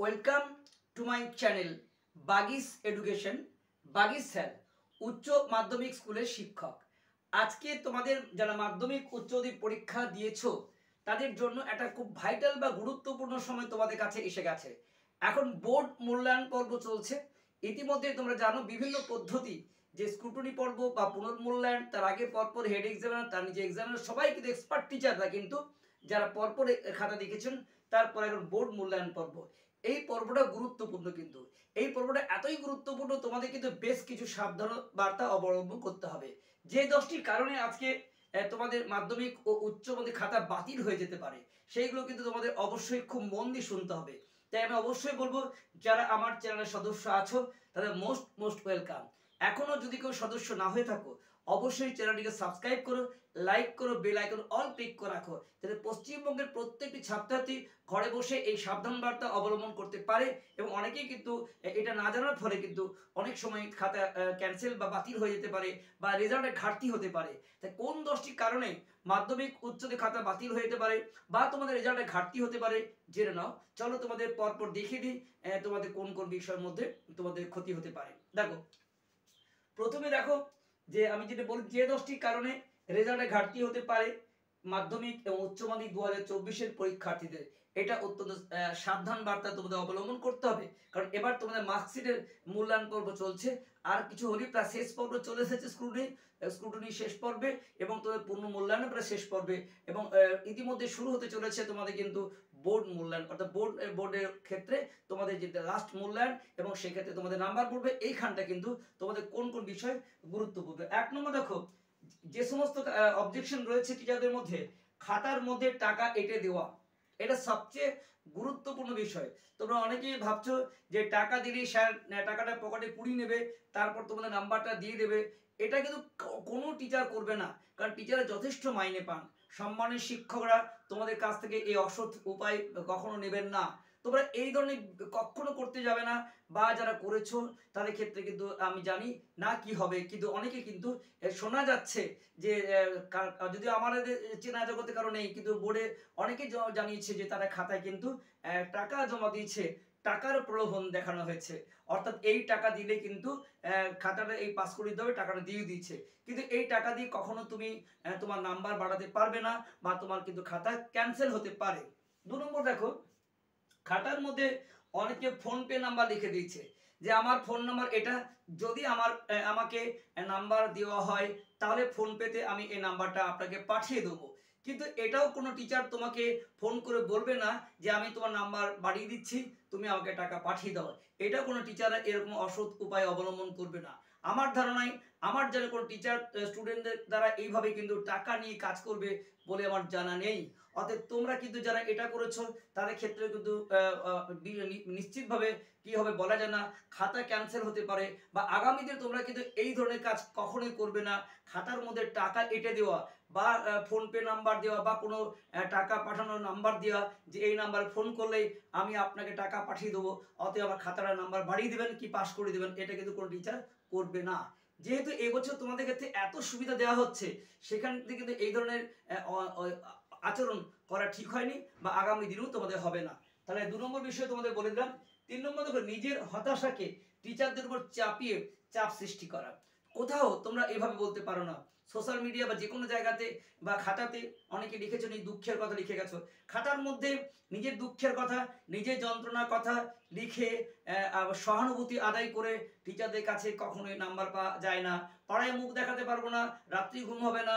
Welcome to my channel Bagis education. Bagis sir উচ্চ মাধ্যমিক স্কুলের শিক্ষক। আজকে তোমাদের যারা মাধ্যমিক উচ্চ পরীক্ষা দিয়েছো তাদের জন্য একটা খুব ভাইটাল বা গুরুত্বপূর্ণ সময় তোমাদের কাছে এসে গেছে। এখন বোর্ড মূল্যায়ন পর্ব চলছে। ইতিমধ্যে তোমরা জানো বিভিন্ন পদ্ধতি, যে স্ক্রুটনি পর্ব বা পুনর্মূল্যায়ন, তার আগে পরপর হেড এক্সামিনার, তার নিচে এক্সামিনার, সবাই কিন্তু এক্সপার্ট টিচাররা কিন্তু যারা পরপর খাতা দেখেছেন। তারপর এখন বোর্ড মূল্যায়ন পর্ব। এই পর্বটা গুরুত্বপূর্ণ, কিন্তু এই পর্বটা এতই গুরুত্বপূর্ণ, তোমাদের কিন্তু বেশ কিছু সাবধান বার্তা অবলম্বন করতে হবে। যে 10টি কারণে আজকে তোমাদের মাধ্যমিক ও উচ্চ মাধ্যমিক খাতা বাতিল হয়ে যেতে পারে, সেইগুলো কিন্তু তোমাদের অবশ্যই খুব মন দিয়ে শুনতে হবে। তাই আমি অবশ্যই বলবো, যারা আমার চ্যানেলের সদস্য আছো তাদের মোস্ট ওয়েলকাম। এখনো যদি কেউ সদস্য না হয়ে থাকো, অবশ্যই চ্যানেলটিকে সাবস্ক্রাইব করো, লাইক করো, বেল আইকন অল ক্লিক করে রাখো, যাতে পশ্চিমবঙ্গের প্রত্যেকটি ছাত্রছাত্রী ঘরে বসে এই সাবধান বার্তা অবলম্বন করতে পারে। এবং অনেকেই কিন্তু এটা না জানার ফলে কিন্তু অনেক সময় খাতা ক্যান্সেল বা বাতিল হয়ে যেতে পারে, বা রেজাল্টের ঘাটতি হতে পারে। তাই কোন 10টি কারণে মাধ্যমিক উচ্চতে খাতা বাতিল হয়ে যেতে পারে বা তোমাদের রেজাল্টের ঘাটতি হতে পারে জেনে নাও। চলো তোমাদের পরপর দেখিয়ে দিই তোমাদের কোন কোন বিষয়ের মধ্যে তোমাদের ক্ষতি হতে পারে। দেখো, প্রথমে দেখো যে আমি যেটা বলি, যে 10টি কারণে রেজাল্টের ঘাটতি হতে পারে মাধ্যমিক এবং উচ্চ মাধ্যমিক 2024-এর পরীক্ষার্থীদের, এটা অত্যন্ত সাবধান বার্তা তোমাদের অবলম্বন করতে হবে। কারণ এবার তোমাদের মার্কশিটের মূল্যায়ন পর্ব চলছে, আর কিছু হলেই প্রায় শেষ পর্ব চলে এসেছে। স্ক্রুটিনি শেষ পর্বে এবং তোমাদের পূর্ণ মূল্যায়ন প্রায় শেষ পর্বে, এবং ইতিমধ্যে শুরু হতে চলেছে তোমাদের কিন্তু বোর্ড মূল্যায়ন, অর্থাৎ বোর্ডের ক্ষেত্রে তোমাদের যে লাস্ট মূল্যায়ন, এবং সেক্ষেত্রে তোমাদের নাম্বার পড়বে। এইখানটা কিন্তু তোমাদের কোন কোন বিষয় গুরুত্বপূর্ণ। 1 নম্বর দেখো, যে সমস্ত অবজেকশন রয়েছে টিচারদের মধ্যে, খাতার মধ্যে টাকা এঁটে দেওয়া, এটা সবচেয়ে গুরুত্বপূর্ণ বিষয়। তোমরা অনেকেই ভাবছো যে টাকা দিলেই স্যার টাকাটা পকেটে পুড়িয়ে নেবে, তারপর তোমাদের নাম্বারটা দিয়ে দেবে। এটা কিন্তু কোনো টিচার করবে না, কারণ টিচাররা যথেষ্ট মাইনে পান। সম্মানের শিক্ষকরা তোমাদের কাছ থেকে এই অসৎ উপায় কখনো নেবেন না। তোমরা এই ধরনের কখনো করতে যাবে না, বা যারা করেছো তাদের ক্ষেত্রে কিন্তু আমি জানি না কি হবে। কিন্তু অনেকে কিন্তু শোনা যাচ্ছে যে যদি আমাদের চেনা জগতে কারো নেই, কিন্তু বোর্ডে অনেকে জানিয়েছে যে তারা খাতায় কিন্তু টাকা জমা দিয়েছে, টাকার প্রলোভন দেখানো হয়েছে। অর্থাৎ এই টাকা দিলে কিন্তু খাতাটা এই পাস করে দিতে হবে, টাকাটা দিয়ে দিয়েছে। কিন্তু এই টাকা দিয়ে কখনো তুমি তোমার নাম্বার বাড়াতে পারবে না, বা তোমার কিন্তু খাতা ক্যান্সেল হতে পারে। 2 নম্বর দেখো, খাতার মধ্যে অনেকে ফোন পে নাম্বার লিখে দিয়েছে, যে আমার ফোন নাম্বার এটা, যদি আমাকে নাম্বার দেওয়া হয় তাহলে ফোন পেতে আমি এই নাম্বারটা আপনাকে পাঠিয়ে দেবো। কিন্তু এটাও কোনো টিচার তোমাকে ফোন করে বলবে না যে আমি তোমার নাম্বার বাড়িয়ে দিচ্ছি, তুমি আমাকে টাকা পাঠিয়ে দাও। এটা কোনো টিচাররা এরকম অসৎ উপায় অবলম্বন করবে না। আমার ধারণায় আমার যেন কোনো টিচার স্টুডেন্টদের দ্বারা এইভাবে কিন্তু টাকা নিয়ে কাজ করবে বলে আমার জানা নেই। অতএব তোমরা কিন্তু যারা এটা করেছো তাদের ক্ষেত্রে কিন্তু নিশ্চিতভাবে কি হবে বলা যায় না, খাতা ক্যান্সেল হতে পারে। বা আগামী দিনে তোমরা কিন্তু এই ধরনের কাজ কখনোই করবে না। খাতার মধ্যে টাকা এঁটে দেওয়া, বা ফোন পে নাম্বার দেওয়া, বা কোনো টাকা পাঠানোর নাম্বার দেওয়া, যে এই নাম্বারে ফোন করলেই আমি আপনাকে টাকা পাঠিয়ে দেবো, অতএব আমার খাতার নাম্বার বাড়িয়ে দেবেন কি পাস করে দেবেন, এটা কিন্তু কোনো টিচার করবে না। যেহেতু এবছর তোমাদের ক্ষেত্রে এত সুবিধা দেওয়া হচ্ছে, সেখান থেকে কিন্তু এই ধরনের আচরণ করা ঠিক হয়নি, বা আগামী দিনেও তোমাদের হবে না। তাহলে 2 নম্বর বিষয় তোমাদের বলে দিলাম। 3 নম্বর দেখো, নিজের হতাশাকে টিচারদের উপর চাপিয়ে চাপ সৃষ্টি করা। কোথাও তোমরা এভাবে বলতে পারো না। সোশ্যাল মিডিয়া বা যে কোনো জায়গাতে বা খাতাতে অনেকে লিখেছো, নিজ দুঃখের কথা লিখে গেছো। খাতার মধ্যে নিজের দুঃখের কথা, নিজের যন্ত্রণার কথা লিখে সহানুভূতি আদায় করে টিচারদের কাছে কখনোই নাম্বার পাওয়া যায় না। পাড়ায় মুখ দেখাতে পারবো না, রাত্রি ঘুম হবে না,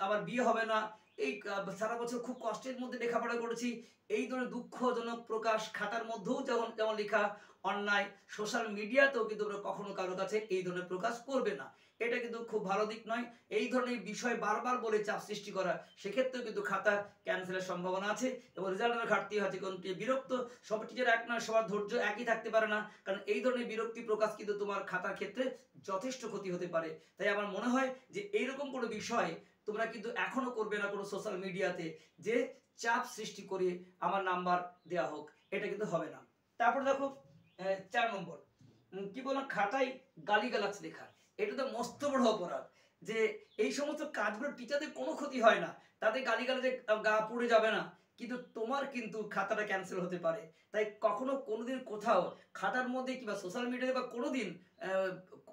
আমার বিয়ে হবে না, এই সারা বছর খুব কষ্টের মধ্যে লেখাপড়া করেছি, এই ধরনের দুঃখজনক প্রকাশ খাতার মধ্যেও যেমন যেমন লেখা অন্যায়, সোশ্যাল মিডিয়াতেও কিন্তু কখনো কারো কাছে এই ধরনের প্রকাশ করবে না। এটা কিন্তু খুব ভালো দিক নয়। এই ধরনের বিষয় বারবার বলে চাপ সৃষ্টি করা, সেক্ষেত্রেও কিন্তু খাতা ক্যান্সেলের সম্ভাবনা আছে, এবং রেজাল্টের ঘাটতি হচ্ছে। কারণ বিরক্ত সব টিচার এক নয়, সবার ধৈর্য একই থাকতে পারে না। কারণ এই ধরনের বিরক্তি প্রকাশ কিন্তু তোমার খাতার ক্ষেত্রে যথেষ্ট ক্ষতি হতে পারে। তাই আমার মনে হয় যে এইরকম কোনো বিষয় তোমরা কিন্তু এখনো করবে না কোনো সোশ্যাল মিডিয়াতে, যে চাপ সৃষ্টি করে আমার নাম্বার দেওয়া হোক, এটা কিন্তু হবে না। তারপর দেখো 4 নম্বর, কি বললাম, খাতায় গালিগালাজ লেখা। এটা তো মস্ত বড় অপরাধ। যে এই সমস্ত কাজগুলো টিচারদের কোনো ক্ষতি হয় না, তাতে গালিগালাজে গা পুড়ে যাবে না, কিন্তু তোমার কিন্তু খাতাটা ক্যান্সেল হতে পারে। তাই কখনো কোনোদিন কোথাও খাতার মধ্যে কিংবা সোশ্যাল মিডিয়াতে বা কোনোদিন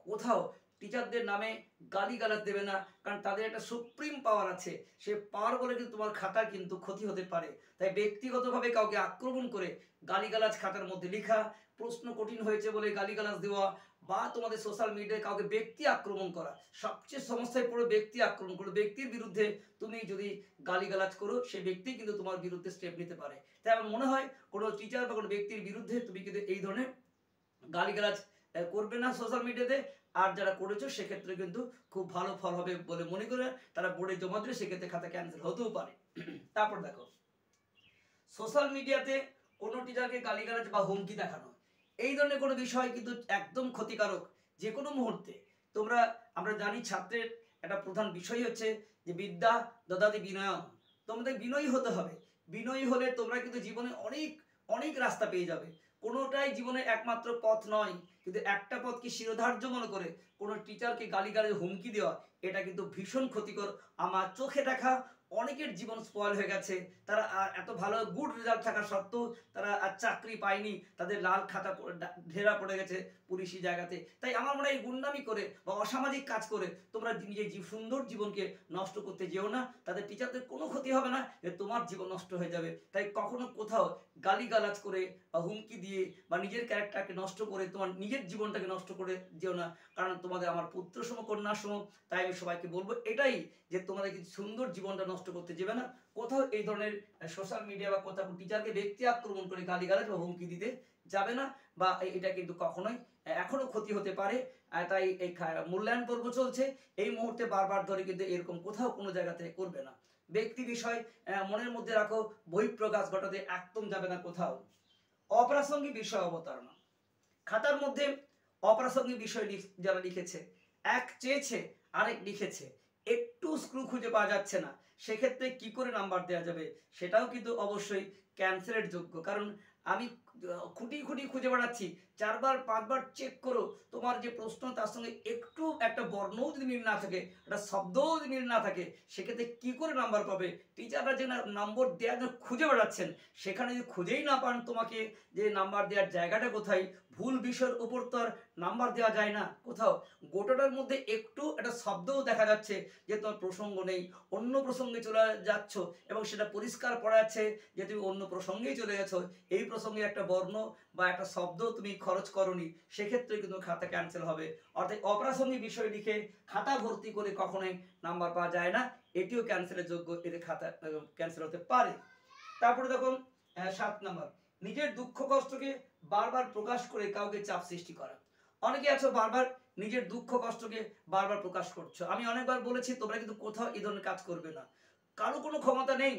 কোথাও টিচারদের নামে গালিগালাজ দেবে না, কারণ তাদের একটা সুপ্রিম পাওয়ার আছে। সে পাওয়ার বলে কিন্তু তোমার খাতার কিন্তু ক্ষতি হতে পারে। তাই ব্যক্তিগতভাবে কাউকে আক্রমণ করে গালিগালাজ খাতার মধ্যে লেখা, প্রশ্ন কঠিন হয়েছে বলে গালিগালাজ দেওয়া, বা তোমাদের সোশ্যাল মিডিয়ায় কাউকে ব্যক্তি আক্রমণ করা, সবচেয়ে সমস্যায় পড়ে ব্যক্তি আক্রমণ করো। ব্যক্তির বিরুদ্ধে তুমি যদি গালিগালাজ করো, সেই ব্যক্তি কিন্তু তোমার বিরুদ্ধে স্টেপ নিতে পারে। তাই আমার মনে হয় কোনো টিচার বা কোনো ব্যক্তির বিরুদ্ধে তুমি কিন্তু এই ধরনের গালিগালাজ করবে না সোশ্যাল মিডিয়াতে। আর যারা করেছো সেক্ষেত্রে কিন্তু খুব ভালো ফল হবে বলে মনে করে তারা বোর্ডে জমা দিলে সেক্ষেত্রে খাতা ক্যান্সেল হতেও পারে। তারপর দেখো, সোশ্যাল মিডিয়াতে কোনো টিচারকে গালিগালাজ বা হুমকি দেখানো, এই ধরনের কোনো বিষয় কিন্তু একদম ক্ষতিকারক। যে কোনো মুহূর্তে আমরা জানি ছাত্রের একটা প্রধান বিষয় হচ্ছে যে বিদ্যা দদাতি বিনয়ম, তোমাদের বিনয়ী হতে হবে। বিনয়ী হলে তোমরা কিন্তু জীবনে অনেক অনেক রাস্তা পেয়ে যাবে। কোনোটাই জীবনে একমাত্র পথ নয়, কিন্তু একটা পথকে শিরোধার্য মনে করে কোনো টিচারকে গালিগালাজ হুমকি দেওয়া, এটা কিন্তু ভীষণ ক্ষতিকর। আমার চোখে দেখা অনেকের জীবন স্পয়েল হয়ে গেছে। তারা এত ভালো গুড রেজাল্ট থাকা সত্ত্বেও তারা আর চাকরি পায়নি, তাদের লাল খাতা ঢেরা পড়ে গেছে পুলিশি জায়গাতে। তাই আমার মনে হয় এই গুন্ডামি করে বা অসামাজিক কাজ করে তোমরা নিজের সুন্দর জীবনকে নষ্ট করতে যেও না। তাদের টিচারদের কোনো ক্ষতি হবে না, তোমার জীবন নষ্ট হয়ে যাবে। তাই কখনো কোথাও গালিগালাজ করে বা হুমকি দিয়ে বা নিজের ক্যারেক্টারকে নষ্ট করে তোমার নিজের জীবনটাকে নষ্ট করে যেও না, কারণ তোমাদের আমার পুত্র সম কন্যা সম। তাই আমি সবাইকে বলবো এটাই, যে তোমাদের কিন্তু সুন্দর জীবনটা নষ্ট করতে যাবে না। কোথাও এই ধরনের সোশ্যাল মিডিয়া বা কোথাও টিচারকে ব্যক্তি আক্রমণ করে গালিগালাজ বা হুমকি দিতে যাবে না, বা এটা কিন্তু কখনোই এখনো ক্ষতি হতে পারে। তাই এই মূল্যায়ন পর্ব চলছে, এই মুহূর্তে বারবার ধরে কিন্তু এরকম কোথাও কোনো জায়গাতে করবে না। ব্যক্তি বিষয় মনের মধ্যে রাখো, বহিঃপ্রকাশ ঘটাতে একদম যাবে না কোথাও। অপ্রাসঙ্গিক বিষয় অবতারণা, খাতার মধ্যে অপ্রাসঙ্গিক বিষয় যারা লিখেছে, এক চেয়েছে আরেক লিখেছে, একটু স্ক্রু খুঁজে পাওয়া যাচ্ছে না, সেক্ষেত্রে কি করে নাম্বার দেওয়া যাবে সেটাও কিন্তু অবশ্যই ক্যান্সেলের যোগ্য। কারণ আমি খুঁটি খুঁটি খুঁজে বেড়াচ্ছি, 4বার 5বার চেক করো, তোমার যে প্রশ্ন তার সঙ্গে একটু একটা বর্ণও যদি মিল না থাকে, একটা শব্দও যদি মিল না থাকে, সেক্ষেত্রে কি করে নাম্বার পাবে? টিচাররা যে নম্বর দেওয়ার জন্য খুঁজে বেড়াচ্ছেন, সেখানে যদি খুঁজেই না পান তোমাকে যে নাম্বার দেওয়ার জায়গাটা কোথায়, ভুল বিষয়ের উপর তো আর নাম্বার দেওয়া যায় না কোথাও। গোটাটার মধ্যে একটু একটা শব্দও দেখা যাচ্ছে যে তোমার প্রসঙ্গ নেই, অন্য প্রসঙ্গে চলে যাচ্ছ, এবং সেটা পরিষ্কার পড়া যাচ্ছে যে তুমি অন্য প্রসঙ্গেই চলে গেছো, এই প্রসঙ্গে একটা বর্ণ বা একটা শব্দ তুমি খরচ করনি, সেক্ষেত্রে কিন্তু খাতা ক্যান্সেল হবে। অর্থাৎ অপ্রাসঙ্গিক বিষয় লিখে খাতা ভর্তি করে কখনোই নাম্বার পাওয়া যায় না, এটিও ক্যান্সেলের যোগ্য, এতে খাতা ক্যান্সেল হতে পারে। তারপরে দেখুন 7 নাম্বার, নিজের দুঃখ কষ্টকে বারবার প্রকাশ করে কাউকে চাপ সৃষ্টি করা। অনেকে আছো বারবার নিজের দুঃখ কষ্টকে বারবার প্রকাশ করছো। আমি অনেকবার বলেছি তোমরা কিন্তু কোথাও এই ধরনের কাজ করবে না। কারো কোনো ক্ষমতা নেই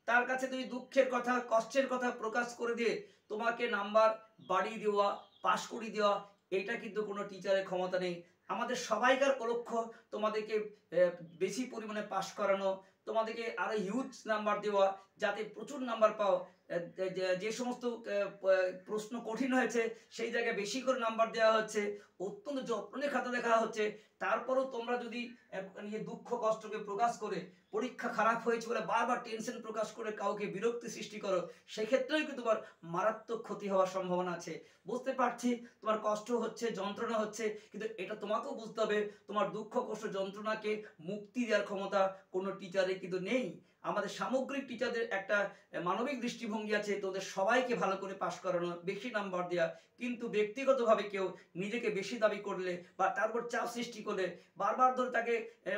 তার কাছে তুমি দুঃখের কথা কষ্টের কথা প্রকাশ করে দিয়ে তোমাকে নাম্বার বাড়িয়ে দেওয়া, পাশ করিয়ে দেওয়া, এটা কিন্তু কোনো টিচারের ক্ষমতা নেই। আমাদের সবাইকার লক্ষ্য তোমাদেরকে বেশি পরিমাণে পাশ করানো, তোমাদেরকে আরো হিউজ নাম্বার দেওয়া, যাতে প্রচুর নাম্বার পাও। যে সমস্ত প্রশ্ন কঠিন হয়েছে সেই জায়গায় বেশি করে নাম্বার দেওয়া হচ্ছে, অত্যন্ত যত্ন নিয়ে খাতা দেখা হচ্ছে। তারপরেও তোমরা যদি নিজের দুঃখ কষ্টকে প্রকাশ করে, পরীক্ষা খারাপ হয়েছে বলে বারবার টেনশন প্রকাশ করে কাউকে বিরক্তি সৃষ্টি করো, সেক্ষেত্রেও কিন্তু তোমার মারাত্মক ক্ষতি হওয়ার সম্ভাবনা আছে। বুঝতে পারছি তোমার কষ্ট হচ্ছে, যন্ত্রণা হচ্ছে, কিন্তু এটা তোমাকেও বুঝতে হবে তোমার দুঃখ কষ্ট যন্ত্রণাকে মুক্তি দেওয়ার ক্ষমতা কোনো টিচারের কিন্তু নেই। আমাদের সামগ্রিক টিচারদের একটা মানবিক দৃষ্টিভঙ্গি আছে, তোদের সবাইকে ভালো করে পাশ করানো, বেশি নাম্বার দেওয়া। কিন্তু ব্যক্তিগতভাবে কেউ নিজেকে বেশি দাবি করলে বা তার উপর চাপ সৃষ্টি করলে, বারবার ধরে তাকে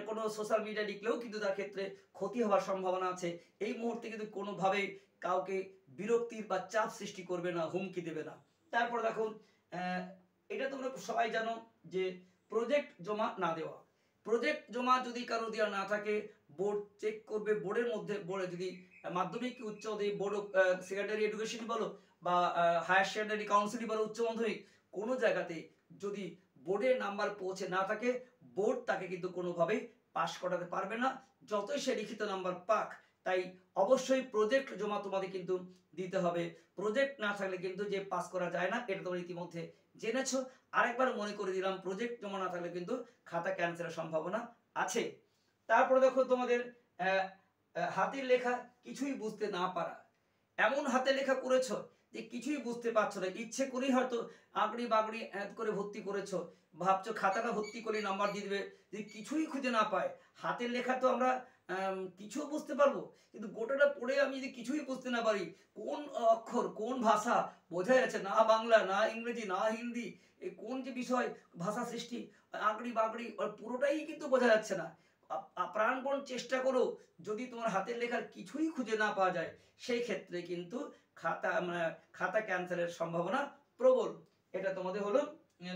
কোনো সোশ্যাল মিডিয়া লিখলেও কিন্তু তার ক্ষেত্রে ক্ষতি হওয়ার সম্ভাবনা আছে। এই মুহূর্তে কিন্তু কোনোভাবেই কাউকে বিরক্তির বা চাপ সৃষ্টি করবে না, হুমকি দেবে না। তারপর দেখুন, এটা তোমরা সবাই জানো যে প্রজেক্ট জমা না দেওয়া। প্রজেক্ট জমা যদি কারো দেওয়া না থাকে, বোর্ড চেক করবে। বোর্ডের মধ্যে বোর্ডে যদি মাধ্যমিক উচ্চ মাধ্যমিক বোর্ড, সেকেন্ডারি এডুকেশন বলো বা হায়ার সেকেন্ডারি কাউন্সিল বলো, উচ্চ মাধ্যমিক, কোনো জায়গাতে যদি বোর্ডের নাম্বার পৌঁছে না থাকে, বোর্ড তাকে কিন্তু কোনোভাবেই পাশ করাতে পারবে না, যতই সে লিখিত নাম্বার পাক। তাই অবশ্যই প্রজেক্ট জমা তোমাদের কিন্তু দিতে হবে। প্রজেক্ট না থাকলে কিন্তু যে পাস করা যায় না, এটা তোমরা ইতিমধ্যে জেনেছো। আরেকবার মনে করে দিলাম, প্রজেক্ট জমা না থাকলে কিন্তু খাতা ক্যান্সেলের সম্ভাবনা আছে। তারপরে দেখো তোমাদের হাতের লেখা কিছুই বুঝতে না পারা। এমন হাতে লেখা করেছো যে কিছুই বুঝতে পারছো না, ইচ্ছে করেই হয়তো আগড়ি বাগড়ি করে ভর্তি করেছো, ভাবছো খাতাটা ভর্তি করে নাম্বার দিয়ে দেবে, যে কিছুই খুঁজে না পায়। হাতের লেখা তো আমরা কিছু বুঝতে পারবো, কিন্তু গোটাটা পড়ে আমি যদি কিছুই বুঝতে না পারি, কোন অক্ষর কোন ভাষা বোঝা যাচ্ছে না, বাংলা না ইংরেজি না হিন্দি, এই কোন যে বিষয় ভাষা সৃষ্টি আগড়ি বাগড়ি পুরোটাই কিন্তু বোঝা যাচ্ছে না। প্রাণপণ চেষ্টা করো, যদি তোমার হাতের লেখার কিছুই খুঁজে না পাওয়া যায়, সেই ক্ষেত্রে কিন্তু খাতা ক্যান্সারের সম্ভাবনা প্রবল। এটা তোমাদের হলো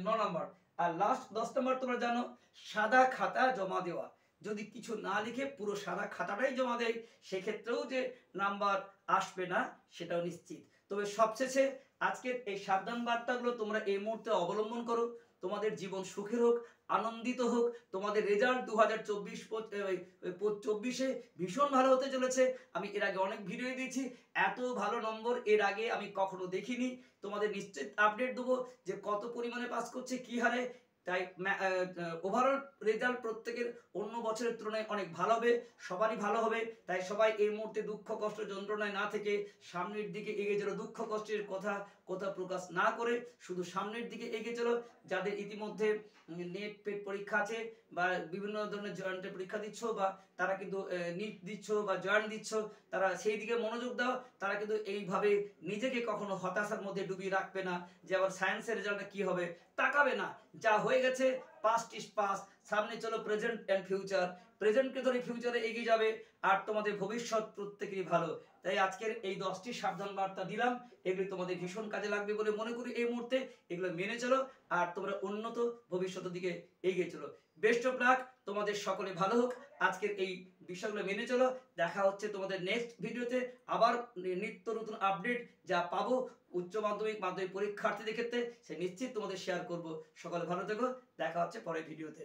9 নম্বর। আর লাস্ট 10 নম্বর, তোমরা জানো সাদা খাতা জমা দেওয়া। যদি কিছু না লিখে পুরো সাদা খাতাটাই জমা দেয়, সেক্ষেত্রেও যে নাম্বার আসবে না সেটাও নিশ্চিত। তবে সবশেষে আজকের এই সাবধান বার্তাগুলো তোমরা এই মুহূর্তে অবলম্বন করো। তোমাদের জীবন সুখের হোক, আনন্দিত হোক। তোমাদের রেজাল্ট 2024-এ ভীষণ ভালো হতে চলেছে। আমি এর আগে অনেক ভিডিও দিয়েছি, এত ভালো নম্বর এর আগে আমি কখনো দেখিনি। তোমাদের নিশ্চিত আপডেট দেবো যে কত পরিমাণে পাস করছে, কি হারে। তাই ওভারঅল রেজাল্ট প্রত্যেকের অন্য বছরের তুলনায় অনেক ভালো হবে, সবারই ভালো হবে। তাই সবাই এই মুহূর্তে দুঃখ কষ্ট যন্ত্রণায় না থেকে সামনের দিকে এগিয়ে চলো। দুঃখ কষ্টের কথা প্রকাশ না করে শুধু সামনের দিকে এগিয়ে চলো। যাদের ইতিমধ্যে নেট পেট পরীক্ষা আছে বা বিভিন্ন ধরনের জয়েন্টের পরীক্ষা দিচ্ছ, বা তারা কিন্তু নিট দিচ্ছ বা জয়েন্ট দিচ্ছ, তারা সেই দিকে মনোযোগ দাও। তারা কিন্তু এইভাবে নিজেকে কখনো হতাশার মধ্যে ডুবিয়ে রাখবে না যে আবার সায়েন্সের রেজাল্টটা কি হবে, তাকাবে না। যা হয়ে গেছে পাস্ট ইজ পাস্ট, সামনে চলো প্রেজেন্ট অ্যান্ড ফিউচার। প্রেজেন্টকে ধরে ফিউচারে এগিয়ে যাবে, আর তোমাদের ভবিষ্যৎ প্রত্যেকেরই ভালো। তাই আজকের এই 10টি সাবধান বার্তা দিলাম, এগুলি তোমাদের ভীষণ কাজে লাগবে বলে মনে করি এই মুহূর্তে। এগুলো মেনে চলো, আর তোমরা উন্নত ভবিষ্যতের দিকে এগিয়ে চলো। বেস্ট অফ লাক, তোমাদের সকলে ভালো হোক। আজকের এই বিষয়গুলো মেনে চলো। দেখা হচ্ছে তোমাদের নেক্সট ভিডিওতে, আবার নিত্য নতুন আপডেট যা পাবো উচ্চ মাধ্যমিক মাধ্যমিক পরীক্ষার্থীদের ক্ষেত্রে সে নিশ্চিত তোমাদের শেয়ার করব। সকলে ভালো থেকো, দেখা হচ্ছে পরের ভিডিওতে।